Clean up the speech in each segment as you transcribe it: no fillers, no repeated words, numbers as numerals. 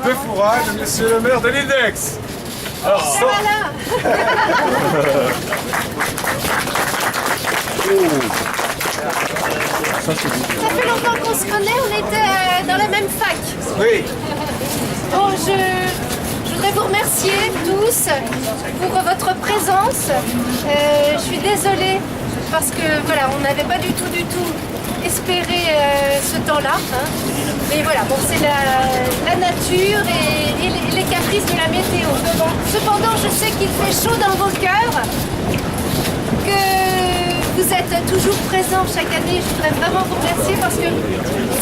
de Foura et de monsieur le maire de l'Index. Alors, Ça fait longtemps qu'on se connaît, on était dans la même fac. oui. Bon, je voudrais vous remercier tous pour votre présence. Je suis désolée parce que voilà, on n'avait pas du tout espéré ce temps-là. Hein. Mais voilà, bon, c'est la nature et les caprices de la météo. Cependant, je sais qu'il fait chaud dans vos cœurs, que vous êtes toujours présents chaque année. Je voudrais vraiment vous remercier parce que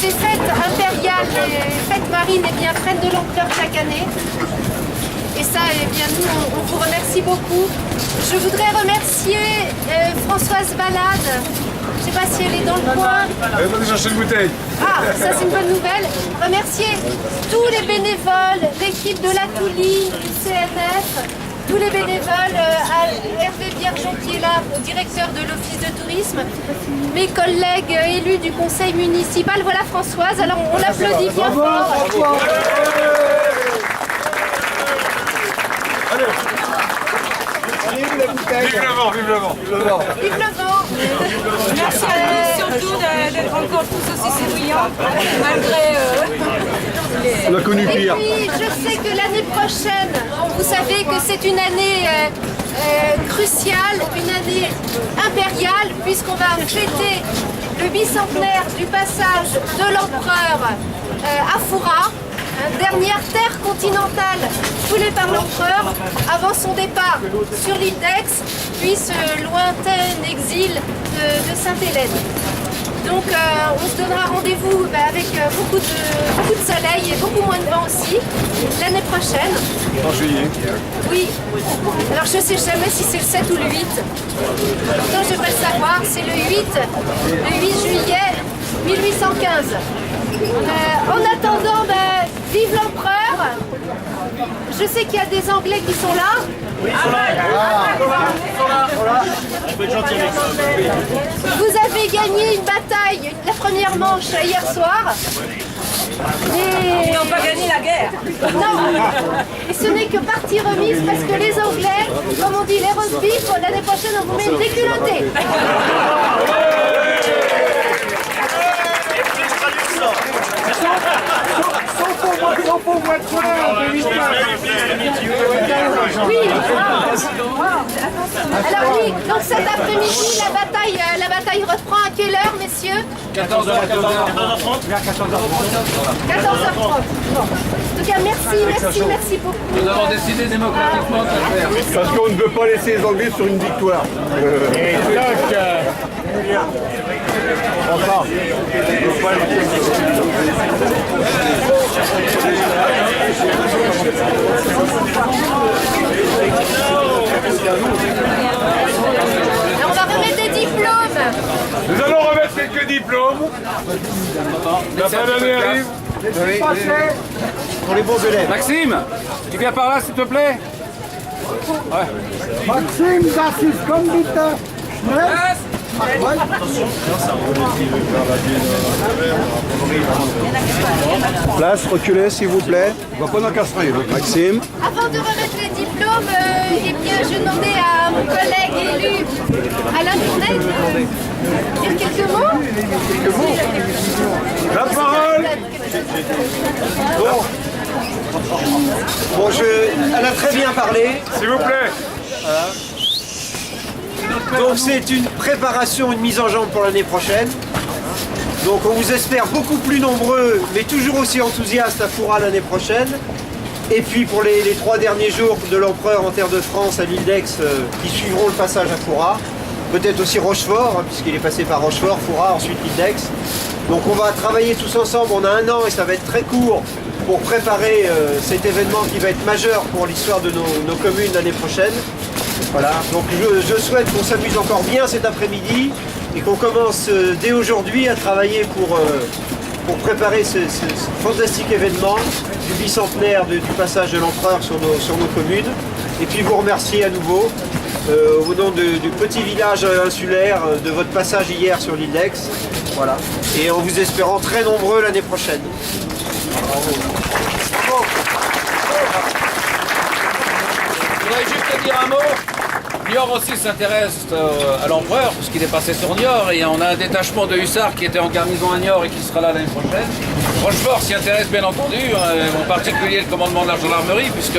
ces fêtes impériales, les fêtes marines, eh bien, prennent de l'ampleur chaque année. Et ça, eh bien, nous, on vous remercie beaucoup. Je voudrais remercier Françoise Balade. Je ne sais pas si elle est dans le coin. Elle va déjà chercher une bouteille. Ah, ça c'est une bonne nouvelle. Remercier tous les bénévoles, l'équipe de la Touline, du CNF, tous les bénévoles, à Hervé Biergeon qui est là, directeur de l'Office de tourisme, mes collègues élus du conseil municipal. Voilà Françoise, alors on l'applaudit bien fort. Vive le vent, vive le vent. Vive le vent. Merci à vous surtout d'être encore tous aussi souriants, malgré On a connu Et pire. puis, je sais que l'année prochaine, vous savez que c'est une année cruciale, une année impériale, puisqu'on va fêter le bicentenaire du passage de l'empereur à Foura, dernière terre continentale foulée par l'empereur avant son départ sur l'île d'Aix, puis ce lointain exil de Sainte-Hélène. Donc on se donnera rendez-vous avec beaucoup de soleil et beaucoup moins de vent aussi l'année prochaine. En juillet. Oui. Alors je ne sais jamais si c'est le 7 ou le 8. Pourtant je devrais le savoir, c'est le 8 juillet 1815. En attendant, vive l'empereur. Je sais qu'il y a des Anglais qui sont là. Vous avez gagné une bataille, la première manche hier soir. ils n'ont pas gagné la guerre. Non, et ce n'est que partie remise parce que les Anglais, comme on dit les roast beef, l'année prochaine on vous met une déculottée. Oui. Alors oui, donc cet après-midi, la bataille reprend à quelle heure, messieurs? 14h30. 14h30. Bon. En tout cas, merci beaucoup. Nous avons décidé démocratiquement de le faire. Parce qu'on ne veut pas laisser les Anglais sur une victoire. Alors, on va remettre des diplômes. Nous allons remettre quelques diplômes. La fin d'année arrive. Pour les bons élèves. Maxime, tu viens par là s'il te plaît. Maxime, das ist komm bitte. Schnell. Place, reculez s'il vous plaît. Maxime. Avant de remettre les diplômes, eh bien, je demandais à mon collègue élu Alain Tournet de dire quelques mots. La parole. Bon, elle a très bien parlé. S'il vous plaît. Donc c'est une préparation, une mise en jambe pour l'année prochaine. Donc on vous espère beaucoup plus nombreux, mais toujours aussi enthousiastes à Foura l'année prochaine. Et puis pour les 3 derniers jours de l'empereur en terre de France à l'île d'Aix, qui suivront le passage à Foura. Peut-être aussi Rochefort, hein, puisqu'il est passé par Rochefort, Foura, ensuite l'île d'Aix. Donc on va travailler tous ensemble, on a un an et ça va être très court pour préparer cet événement qui va être majeur pour l'histoire de nos communes l'année prochaine. Voilà, donc je souhaite qu'on s'amuse encore bien cet après-midi et qu'on commence dès aujourd'hui à travailler pour préparer ce fantastique événement du bicentenaire du passage de l'empereur sur nos communes. Et puis vous remercier à nouveau au nom du petit village insulaire de votre passage hier sur l'île d'Aix. Voilà. Et en vous espérant très nombreux l'année prochaine. Bravo. Bravo. Niort aussi s'intéresse à l'empereur, puisqu'il est passé sur Niort, et on a un détachement de hussards qui était en garnison à Niort et qui sera là l'année prochaine. Rochefort s'y intéresse bien entendu, en particulier le commandement de la gendarmerie, puisque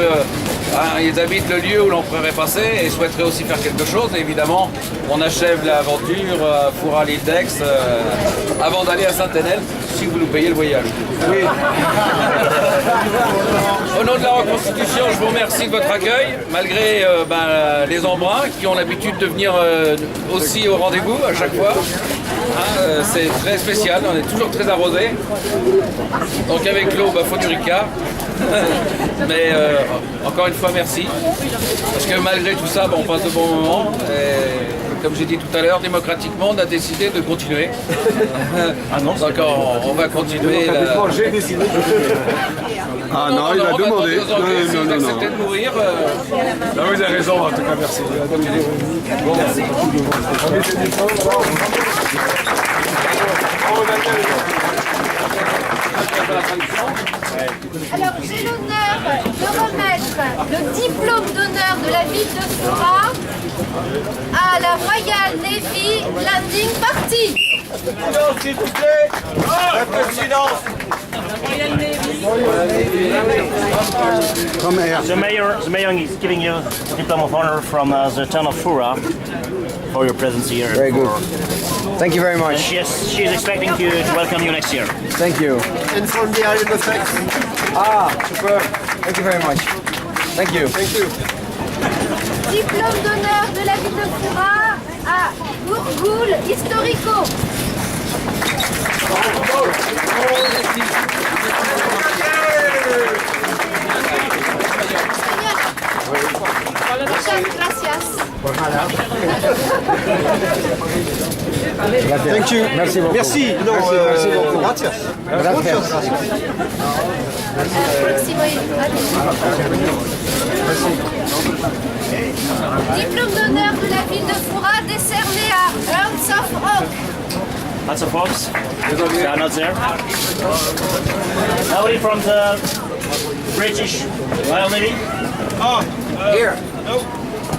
ils habitent le lieu où l'empereur est passé et souhaiteraient aussi faire quelque chose. Et évidemment, on achève l'aventure à Fouras l'île d'Aix avant d'aller à Saint-Enel, si vous nous payez le voyage. Oui. Au nom de la reconstitution, je vous remercie de votre accueil, malgré les embruns qui ont l'habitude de venir aussi au rendez-vous à chaque fois. C'est très spécial, on est toujours très arrosé. Donc avec l'eau, faut du Ricard. Mais encore une fois, merci. Parce que malgré tout ça, on passe de bons moments. Et comme j'ai dit tout à l'heure, démocratiquement, on a décidé de continuer. Donc on va continuer. J'ai décidé. Ah non, il a demandé. Si vous acceptez de mourir. Non, vous avez raison, en tout cas, merci. Bon, merci. Alors, j'ai l'honneur de remettre le diplôme d'honneur de la ville de Fouras à la Royal Navy Landing Party. Silence, s'il vous plaît. Un peu de silence. Come here. The mayor is giving you a diploma of honor from the town of Fouras for your presence here. Very good. Thank you very much. She is expecting to welcome you next year. Thank you. And from the island of Aix. Ah, super. Thank you very much. Thank you. Thank you. Diplôme d'honneur de la ville de Fouras à Bourgoul Historico. Gracias. Thank you. Merci beaucoup. Merci. Non, Merci beaucoup. gracias. Gracias. Diplôme d'honneur de la ville de Fouras décerné à Ernst of Oak. Lots of folks. They are not there. Nobody from the British Royal Navy? Here.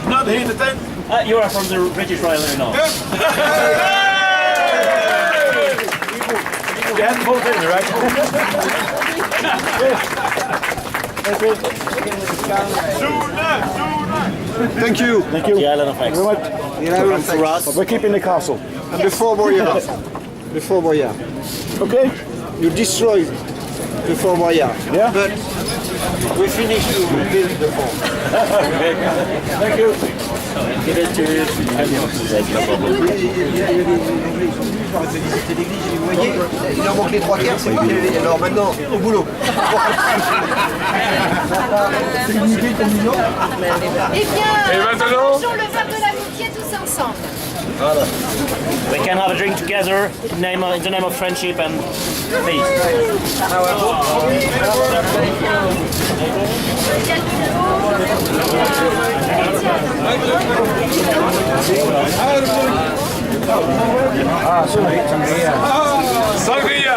Not here in the tent. You are from the British Royal Navy, no? You hadn't both in, right? Thank you. Thank you. The island of Aix. The island of Aix. We're keeping the castle. And the Fort Boyard. The Fort Boyard. Okay. You destroyed the Fort Boyard. Yeah. But we finished to build the fort. Thank you. Give it to you. J'aurais fait visiter l'église, je les voyais. Il en manque les 3 quarts, c'est moi qui l'ai. Alors maintenant, au boulot. Eh bien, Et maintenant mangeons le verre de l'amitié tous ensemble. We can have a drink together in the name of friendship and peace. Sangria.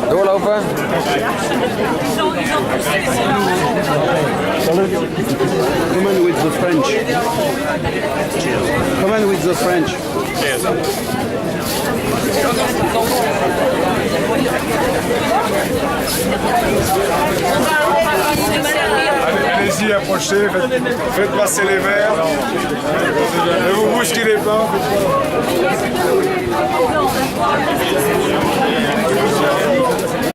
Doorlopen. Come on with the French. Come on with the French. Allez-y, approchez, faites passer les verres. Ne vous bousculez pas.